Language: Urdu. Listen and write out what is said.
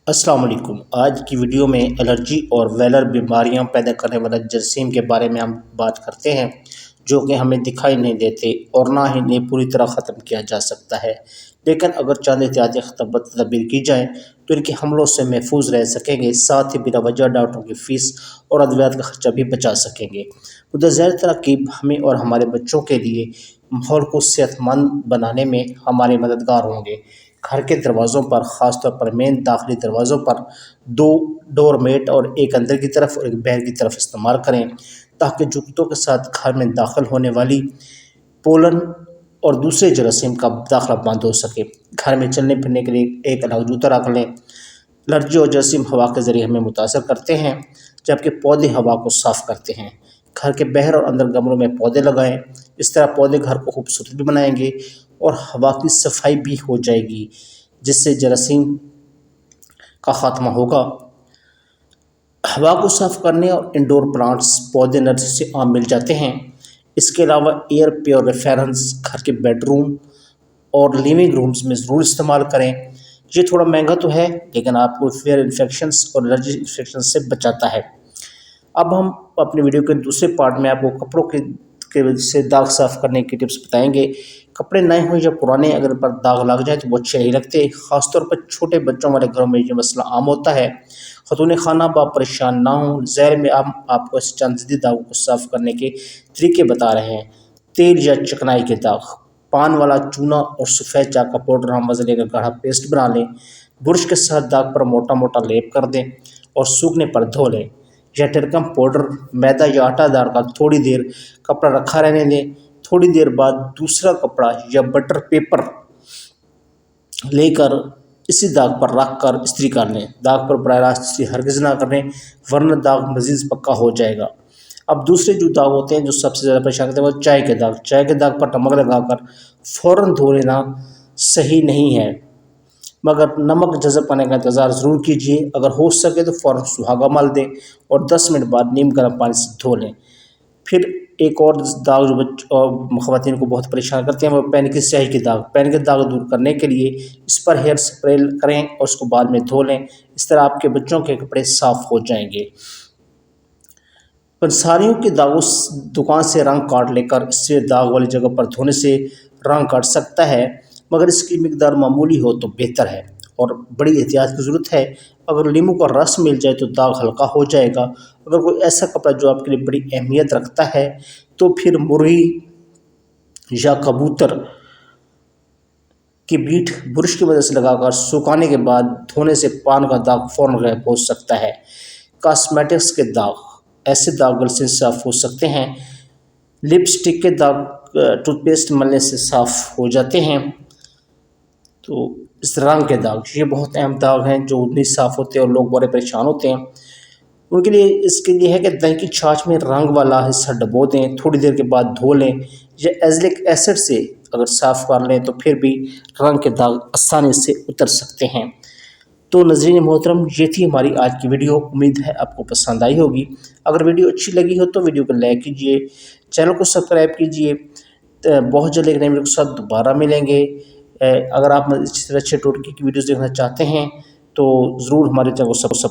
السلام علیکم۔ آج کی ویڈیو میں الرجی اور ویلر بیماریاں پیدا کرنے والا جراثیم کے بارے میں ہم بات کرتے ہیں، جو کہ ہمیں دکھائی نہیں دیتے اور نہ ہی انہیں پوری طرح ختم کیا جا سکتا ہے، لیکن اگر چند احتیاطی تدابیر کی جائیں تو ان کے حملوں سے محفوظ رہ سکیں گے، ساتھ ہی بلا وجہ ڈاکٹروں کی فیس اور ادویات کا خرچہ بھی بچا سکیں گے۔ متزائد تراکیب ہمیں اور ہمارے بچوں کے لیے ماحول کو صحت مند بنانے میں ہمارے مددگار ہوں گے۔ گھر کے دروازوں پر، خاص طور پر مین داخلی دروازوں پر، 2 ڈور میٹ اور ایک اندر کی طرف اور ایک باہر کی طرف استعمال کریں تاکہ جوتوں کے ساتھ گھر میں داخل ہونے والی پولن اور دوسرے جراثیم کا داخلہ بند ہو سکے۔ گھر میں چلنے پھرنے کے لیے ایک الگ جوتا رکھ لیں۔ الرجی اور جراثیم ہوا کے ذریعے ہمیں متاثر کرتے ہیں، جبکہ پودے ہوا کو صاف کرتے ہیں۔ گھر کے باہر اور اندر گملوں میں پودے لگائیں، اس طرح پودے گھر کو خوبصورت بھی بنائیں گے اور ہوا کی صفائی بھی ہو جائے گی، جس سے جراثیم کا خاتمہ ہوگا۔ ہوا کو صاف کرنے اور انڈور پلانٹس پودے نرسری سے عام مل جاتے ہیں۔ اس کے علاوہ ایئر پیوریفائرز گھر کے بیڈ روم اور لیونگ رومز میں ضرور استعمال کریں۔ یہ تھوڑا مہنگا تو ہے، لیکن آپ کو ایئر انفیکشنز اور الرجی انفیکشنز سے بچاتا ہے۔ اب ہم اپنی ویڈیو کے دوسرے پارٹ میں آپ کو کپڑوں کے سے داغ صاف کرنے کی ٹپس بتائیں گے۔ کپڑے نئے ہوں یا پرانے، اگر ان پر داغ لگ جائے تو وہ اچھے نہیں لگتے، خاص طور پر چھوٹے بچوں والے گھروں میں یہ مسئلہ عام ہوتا ہے۔ خاتون خانہ آپ پریشان نہ ہوں، ذیل میں ہم آپ کو اس چند جدید داغوں کو صاف کرنے کے طریقے بتا رہے ہیں۔ تیل یا چکنائی کے داغ، پان والا چونا اور سفید چاک کا پاؤڈر ہم مزلے کا گاڑھا پیسٹ بنا لیں، برش کے ساتھ داغ پر موٹا موٹا لیپ کر دیں اور سوکھنے پر دھو لیں۔ یا ٹرکم پاؤڈر، میدا یا آٹا ڈال کر تھوڑی دیر کپڑا رکھا رہنے دیں، تھوڑی دیر بعد دوسرا کپڑا یا بٹر پیپر لے کر اسی داغ پر رکھ کر استری کر لیں۔ داغ پر براہ راست استری ہرگز نہ کریں، ورنہ داغ مزید پکا ہو جائے گا۔ اب دوسرے جو داغ ہوتے ہیں جو سب سے زیادہ پریشان کرتے ہیں وہ چائے کے داغ۔ چائے کے داغ پر نمک لگا کر فوراً دھو لینا صحیح نہیں ہے، مگر نمک جذب کرنے کا انتظار ضرور کیجیے۔ اگر ہو سکے تو فوراً سہاگا مل دیں اور 10 منٹ بعد نیم گرم پانی سے دھو لیں۔ پھر ایک اور داغ جو خواتین کو بہت پریشان کرتے ہیں وہ پین کی سیاہی کے داغ۔ پین کے داغ دور کرنے کے لیے اس پر ہیئر اسپرے کریں اور اس کو بعد میں دھو لیں، اس طرح آپ کے بچوں کے کپڑے صاف ہو جائیں گے۔ پنساریوں کے داغوں دکان سے رنگ کارڈ لے کر اس سے داغ والی جگہ پر دھونے سے رنگ کٹ سکتا ہے، مگر اس کی مقدار معمولی ہو تو بہتر ہے اور بڑی احتیاط کی ضرورت ہے۔ اگر لیموں کا رس مل جائے تو داغ ہلکا ہو جائے گا۔ اگر کوئی ایسا کپڑا جو آپ کے لیے بڑی اہمیت رکھتا ہے تو پھر مرغی یا کبوتر کی بیٹ برش کی مدد سے لگا کر سکھانے کے بعد دھونے سے پان کا داغ فوراً غائب ہو سکتا ہے۔ کاسمیٹکس کے داغ، ایسے داغ گلسے سے صاف ہو سکتے ہیں۔ لپسٹک کے داغ ٹوتھ پیسٹ ملنے سے صاف ہو جاتے ہیں۔ تو اس رنگ کے داغ، یہ بہت اہم داغ ہیں جو نہیں صاف ہوتے اور لوگ بڑے پریشان ہوتے ہیں۔ ان کے لیے اس کے لیے ہے کہ دہی کی چھاچھ میں رنگ والا حصہ ڈبو دیں، تھوڑی دیر کے بعد دھو لیں یا ایزلک ایسڈ سے اگر صاف کر لیں تو پھر بھی رنگ کے داغ آسانی سے اتر سکتے ہیں۔ تو ناظرین محترم، یہ تھی ہماری آج کی ویڈیو، امید ہے آپ کو پسند آئی ہوگی۔ اگر ویڈیو اچھی لگی ہو تو ویڈیو کو لائک کیجیے، چینل کو سبسکرائب کیجیے۔ بہت جلد ایک نئی ویڈیو کے ساتھ دوبارہ ملیں گے۔ اگر آپ اس طرح اچھے ٹوٹکی کی ویڈیوز دیکھنا چاہتے ہیں تو ضرور ہمارے چینل کو سبسکرائب